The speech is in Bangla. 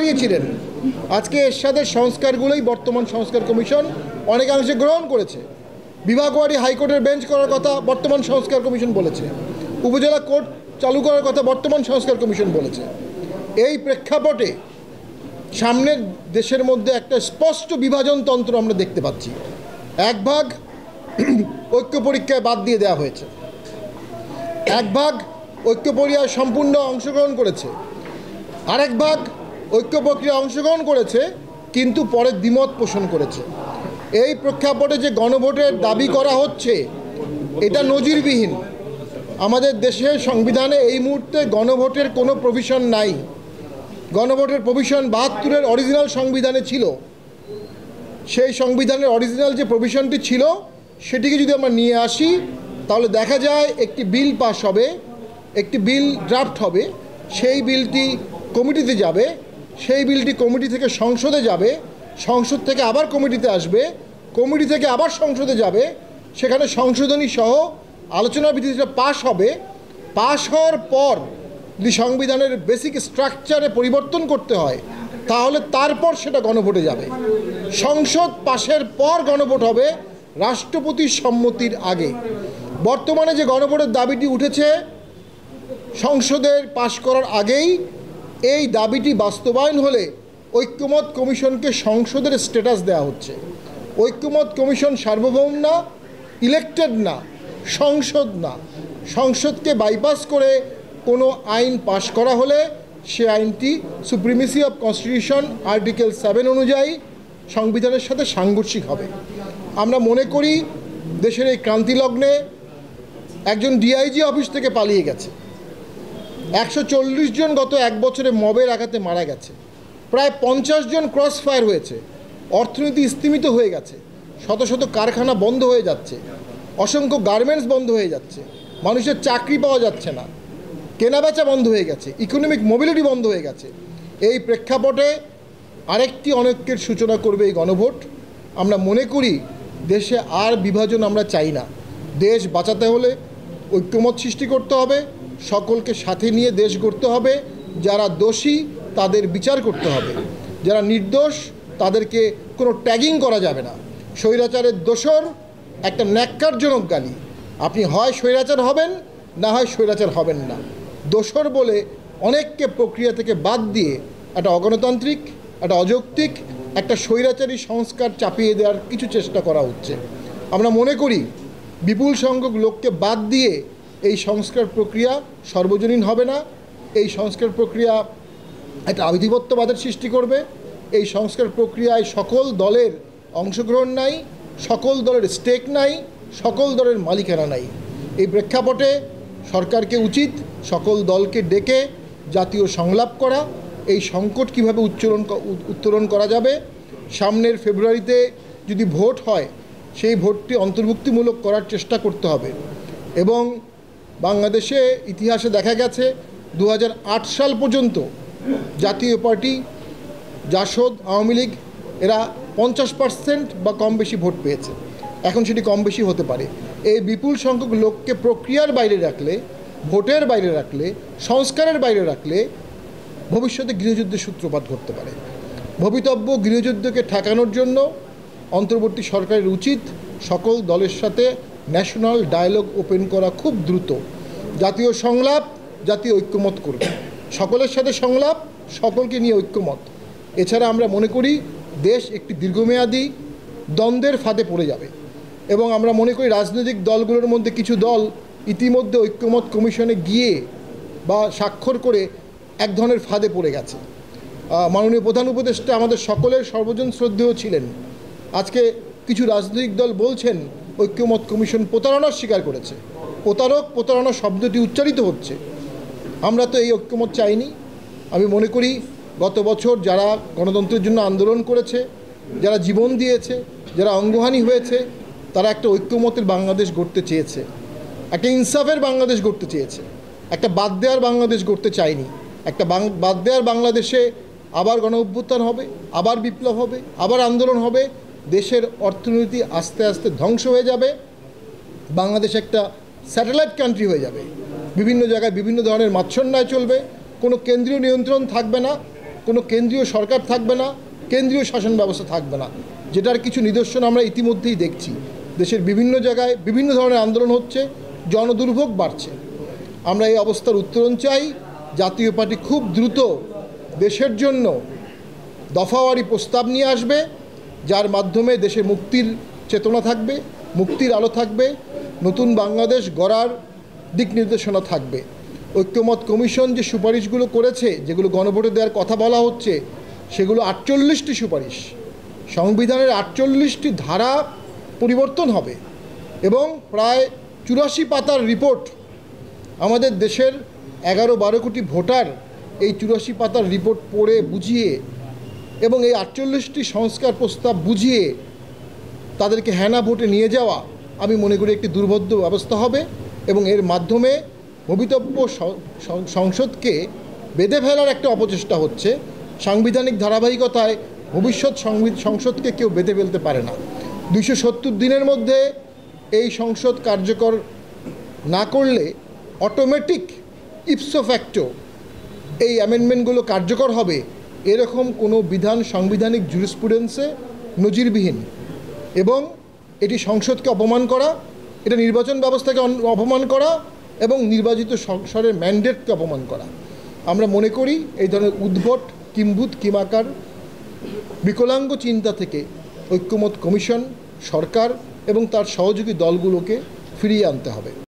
দিয়েছিলেন। আজকে এরশাদের সংস্কারগুলোই বর্তমান সংস্কার কমিশন অনেকাংশে গ্রহণ করেছে। বিভাগওয়ারি হাইকোর্টের বেঞ্চ করার কথা বর্তমান সংস্কার কমিশন বলেছে। উপজেলা কোর্ট চালু করার কথা বর্তমান সংস্কার কমিশন বলেছে। এই প্রেক্ষাপটে সামনের দেশের মধ্যে একটা স্পষ্ট বিভাজনতন্ত্র আমরা দেখতে পাচ্ছি। এক ভাগ ঐক্য পরীক্ষায় বাদ দিয়ে দেওয়া হয়েছে, এক ভাগ ঐক্য পরীক্ষায় সম্পূর্ণ অংশগ্রহণ করেছে, আরেক ভাগ ঐক্য প্রক্রিয়ায় অংশগ্রহণ করেছে কিন্তু পরে দ্বিমত পোষণ করেছে। এই প্রেক্ষাপটে যে গণভোটের দাবি করা হচ্ছে এটা নজিরবিহীন। আমাদের দেশের সংবিধানে এই মুহূর্তে গণভোটের কোনো প্রভিশন নাই। গণভোটের প্রভিশন ৭২-এর অরিজিনাল সংবিধানে ছিল। সেই সংবিধানের অরিজিনাল যে প্রভিশনটি ছিল সেটিকে যদি আমরা নিয়ে আসি তাহলে দেখা যায় একটি বিল পাস হবে, একটি বিল ড্রাফট হবে, সেই বিলটি কমিটিতে যাবে, সেই বিলটি কমিটি থেকে সংসদে যাবে, সংসদ থেকে আবার কমিটিতে আসবে, কমিটি থেকে আবার সংসদে যাবে, সেখানে সংশোধনী সহ আলোচনা ভিত্তিতে পাস হবে। পাস হওয়ার পর যদি সংবিধানের বেসিক স্ট্রাকচারে পরিবর্তন করতে হয় তাহলে তারপর সেটা গণভোটে যাবে। সংসদ পাশের পর গণভোট হবে রাষ্ট্রপতির সম্মতির আগে। বর্তমানে যে গণভোটের দাবিটি উঠেছে সংসদের পাশ করার আগেই, এই দাবিটি বাস্তবায়ন হলে ঐক্যমত কমিশনকে সংসদের স্ট্যাটাস দেওয়া হচ্ছে। ঐক্যমত কমিশন সার্বভৌম না, ইলেক্টেড না, সংসদ না। সংসদকে বাইপাস করে কোনো আইন পাশ করা হলে সে আইনটি সুপ্রিমেসি অফ কনস্টিটিউশন আর্টিকেল 7 অনুযায়ী সংবিধানের সাথে সাংঘর্ষিক হবে। আমরা মনে করি দেশের এই ক্রান্তিলগ্নে একজন ডিআইজি অফিস থেকে পালিয়ে গেছে, 140 জন গত এক বছরে মবের আঘাতে মারা গেছে, প্রায় 50 জন ক্রস ফায়ার হয়েছে, অর্থনীতি স্তিমিত হয়ে গেছে, শত শত কারখানা বন্ধ হয়ে যাচ্ছে, অসংখ্য গার্মেন্টস বন্ধ হয়ে যাচ্ছে, মানুষের চাকরি পাওয়া যাচ্ছে না, কেনাবেচা বন্ধ হয়ে গেছে, ইকোনমিক মোবিলিটি বন্ধ হয়ে গেছে। এই প্রেক্ষাপটে আরেকটি অনৈক্যের সূচনা করবে এই গণভোট। আমরা মনে করি দেশে আর বিভাজন আমরা চাই না। দেশ বাঁচাতে হলে ঐক্যমত সৃষ্টি করতে হবে, সকলকে সাথে নিয়ে দেশ গড়তে হবে। যারা দোষী তাদের বিচার করতে হবে, যারা নির্দোষ তাদেরকে কোনো ট্যাগিং করা যাবে না। স্বৈরাচারের দোষর একটা ন্যাক্কারজনক গালি। আপনি হয় স্বৈরাচার হবেন, না হয় স্বৈরাচার হবেন না। দোষর বলে অনেককে প্রক্রিয়া থেকে বাদ দিয়ে একটা অগণতান্ত্রিক, একটা অযৌক্তিক, একটা স্বৈরাচারী সংস্কার চাপিয়ে দেওয়ার কিছু চেষ্টা করা হচ্ছে। আমরা মনে করি বিপুল সংখ্যক লোককে বাদ দিয়ে এই সংস্কার প্রক্রিয়া সর্বজনীন হবে না। এই সংস্কার প্রক্রিয়া একটা আধিপত্যবাদের সৃষ্টি করবে। এই সংস্কার প্রক্রিয়ায় সকল দলের অংশগ্রহণ নাই, সকল দলের স্টেক নাই, সকল দলের মালিকানা নাই। এই প্রেক্ষাপটে সরকারকে উচিত সকল দলকে ডেকে জাতীয় সংলাপ করা, এই সংকট কীভাবে উত্তরণ করা যাবে। সামনের ফেব্রুয়ারিতে যদি ভোট হয় সেই ভোটটি অন্তর্ভুক্তিমূলক করার চেষ্টা করতে হবে। এবং বাংলাদেশে ইতিহাসে দেখা গেছে 2008 সাল পর্যন্ত জাতীয় পার্টি, জাসদ, আওয়ামী লীগ এরা 50% বা কম বেশি ভোট পেয়েছে। এখন সেটি কম বেশি হতে পারে। এই বিপুল সংখ্যক লোককে প্রক্রিয়ার বাইরে রাখলে, ভোটের বাইরে রাখলে, সংস্কারের বাইরে রাখলে ভবিষ্যতে গৃহযুদ্ধের সূত্রপাত ঘটতে পারে। ভবিতব্য গৃহযুদ্ধকে ঠেকানোর জন্য অন্তর্বর্তী সরকারের উচিত সকল দলের সাথে ন্যাশনাল ডায়ালগ ওপেন করা খুব দ্রুত। জাতীয় সংলাপ, জাতীয় ঐক্যমত করবে, সকলের সাথে সংলাপ, সকলকে নিয়ে ঐক্যমত। এছাড়া আমরা মনে করি দেশ একটি দীর্ঘমেয়াদী দ্বন্দ্বের ফাঁদে পড়ে যাবে। এবং আমরা মনে করি রাজনৈতিক দলগুলোর মধ্যে কিছু দল ইতিমধ্যে ঐক্যমত কমিশনে গিয়ে বা স্বাক্ষর করে এক ধরনের ফাঁদে পড়ে গেছে। মাননীয় প্রধান উপদেষ্টা আমাদের সকলের সর্বজন শ্রদ্ধেয় ছিলেন। আজকে কিছু রাজনৈতিক দল বলছেন ঐক্যমত কমিশন প্রতারণার স্বীকার করেছে। প্রতারণা শব্দটি উচ্চারিত হচ্ছে। আমরা তো এই ঐক্যমত চাইনি। আমি মনে করি গত বছর যারা গণতন্ত্রের জন্য আন্দোলন করেছে, যারা জীবন দিয়েছে, যারা অঙ্গহানি হয়েছে, তারা একটা ঐক্যমতের বাংলাদেশ গড়তে চেয়েছে, একটা ইনসাফের বাংলাদেশ গড়তে চেয়েছে, একটা বাদ দেওয়ার বাংলাদেশ গড়তে চায়নি। একটা বাদ দেওয়ার বাংলাদেশে আবার গণ অভ্যুত্থান হবে, আবার বিপ্লব হবে, আবার আন্দোলন হবে, দেশের অর্থনীতি আস্তে আস্তে ধ্বংস হয়ে যাবে, বাংলাদেশ একটা স্যাটেলাইট কান্ট্রি হয়ে যাবে, বিভিন্ন জায়গায় বিভিন্ন ধরনের মাৎসন্যায় চলবে, কোনো কেন্দ্রীয় নিয়ন্ত্রণ থাকবে না। কোনো কেন্দ্রীয় সরকার থাকবে না, কেন্দ্রীয় শাসন ব্যবস্থা থাকবে না, যেটার কিছু নিদর্শন আমরা ইতিমধ্যেই দেখছি। দেশের বিভিন্ন জায়গায় বিভিন্ন ধরনের আন্দোলন হচ্ছে, জনদুর্ভোগ বাড়ছে। আমরা এই অবস্থার উত্তরণ চাই। জাতীয় পার্টি খুব দ্রুত দেশের জন্য দফাওয়ারি প্রস্তাব নিয়ে আসবে, যার মাধ্যমে দেশে মুক্তির চেতনা থাকবে, মুক্তির আলো থাকবে, নতুন বাংলাদেশ গড়ার দিক নির্দেশনা থাকবে। ঐক্যমত কমিশন যে সুপারিশগুলো করেছে, যেগুলো গণভোটে দেওয়ার কথা বলা হচ্ছে, সেগুলো 48টি সুপারিশ, সংবিধানের 48টি ধারা পরিবর্তন হবে এবং প্রায় 84 পাতার রিপোর্ট। আমাদের দেশের 11-12 কোটি ভোটার এই 84 পাতার রিপোর্ট পড়ে বুঝিয়ে এবং এই 48টি সংস্কার প্রস্তাব বুঝিয়ে তাদেরকে হ্যানা ভোটে নিয়ে যাওয়া, আমি মনে করি একটি দুর্বোধ্য ব্যবস্থা হবে এবং এর মাধ্যমে ভবিতব্য সংসদকে বেঁধে ফেলার একটা অপচেষ্টা হচ্ছে। সাংবিধানিক ধারাবাহিকতায় ভবিষ্যৎ সংসদকে কেউ বেঁধে ফেলতে পারে না। 270 দিনের মধ্যে এই সংসদ কার্যকর না করলে অটোমেটিক ইপসো ফ্যাক্টো এই অ্যামেন্ডমেন্টগুলো কার্যকর হবে, এরকম কোনো বিধান সাংবিধানিক জুরিসপ্রুডেন্সে নজিরবিহীন এবং এটি সংসদকে অপমান করা, এটা নির্বাচন ব্যবস্থাকে অপমান করা এবং নির্বাচিত সংসদের ম্যান্ডেটকে অপমান করা। আমরা মনে করি এই ধরনের উদ্ভট, কিম্ভূত কিমাকার, বিকলাঙ্গ চিন্তা থেকে ঐক্যমত কমিশন, সরকার এবং তার সহযোগী দলগুলোকে ফিরিয়ে আনতে হবে।